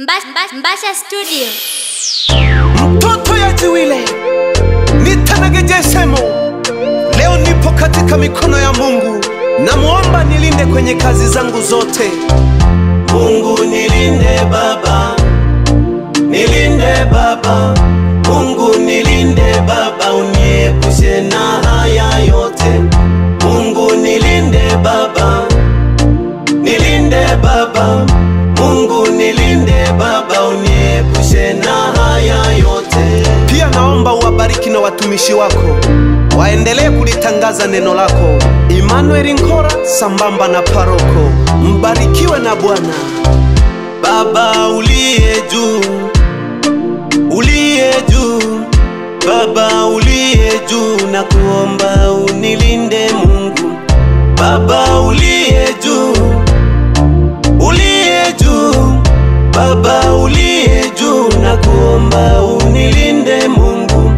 Mbasha Studio. Mtoto ya jiwile nitanageje semo. Leo nipo katika mikono ya Mungu. Namuomba nilinde kwenye kazi zangu zote. Mungu nilinde Baba, nilinde Baba. Mungu nilinde Baba, uniepushe na haya yote. Mungu nilinde Baba, nilinde Baba. Mungu nilinde Baba, uniepushe na haya yote. Pia naomba uwabariki na watumishi wako, waendelee kulitangaza neno lako. Emmanuel Nkora sambamba na paroko, mbarikiwe na Bwana. Baba uliye juu, uliye juu, Baba uliye juu, na kuomba unilinde Mungu. Baba uliye juu, uliye juu, Baba uliye juu, na kuomba unilinde Mungu.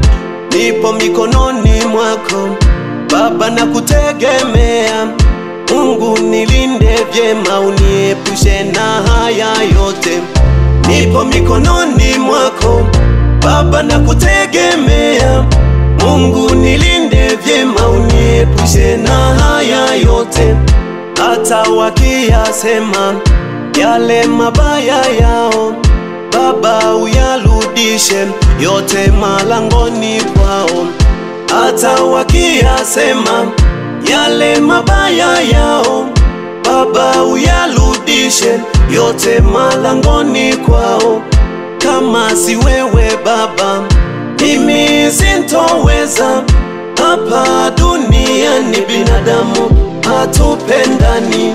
Nipo mikononi mwako Baba, na kutegemea Mungu, nilinde vyema, uniepushe na haya yote. Nipo mikononi mwako Baba, na kutegemea Mungu, nilinde vyema, uniepushe na haya yote. Hata wakiyasema yale mabaya yao, Baba uyarudishe yote malangoni kwao. Hata wakiyasema yale mabaya yao, Baba uyarudishe yote malangoni kwao. Kama si wewe Baba, mimi sintoweza. Hapa duniani binadamu hatupendani.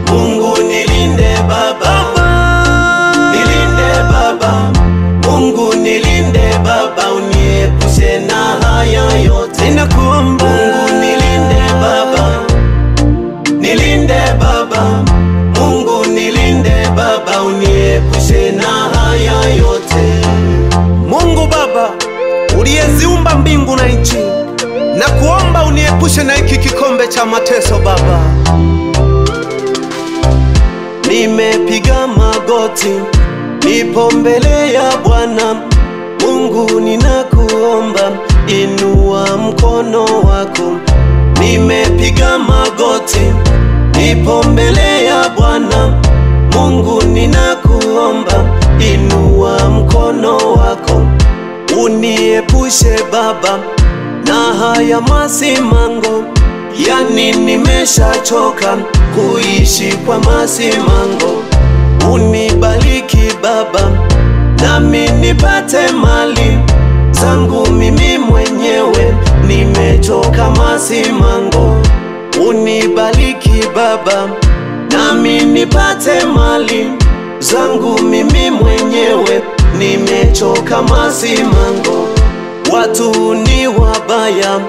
Mungu nilinde Baba, nilinde Baba. Mungu nilinde Baba, uniepushe na haya yote. Ninakuomba Mungu nilinde Baba, nilinde Baba. Mungu nilinde Baba, uniepushe na haya yote. Mungu Baba uliyeziumba mbingu na nchi, na kuomba uniepushe na hiki kikombe cha mateso Baba. Nimepiga magoti, nipo mbele ya Bwana Mungu, ninakuomba inua mkono wako. Nimepiga magoti, nipo mbele ya Bwana Mungu, ninakuomba inua mkono wako. Uniepushe Baba na haya masimango, yani nimeshachoka kuishi kwa masimango. Unibariki Baba, nami nipate mali zangu mimi mwenyewe, nimechoka masimango. Unibariki Baba, nami nipate mali zangu mimi mwenyewe, nimechoka masimango. Watu ni wabaya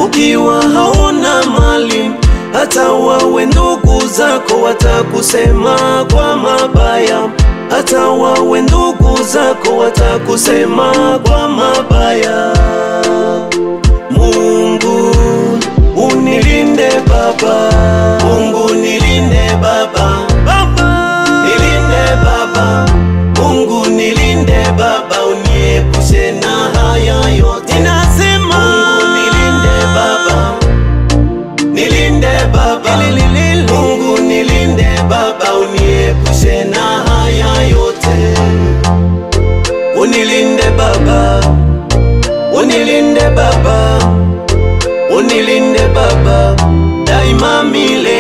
ukiwa hauna mali, hata wawe ndugu zako watakusema kwa mabaya. Hata wawe ndugu zako watakusema kwa mabaya. Mungu unilinde Baba, Mungu nilinde Baba, Baba nilinde Baba. Mungu nilinde Baba, uniepushe na haya yote. Ninasema Mungu nilinde Baba, nilinde Baba. Mungu nilinde Baba, uniepushe na haya yote. Unilinde Baba, unilinde Baba, unilinde Baba, daima milele.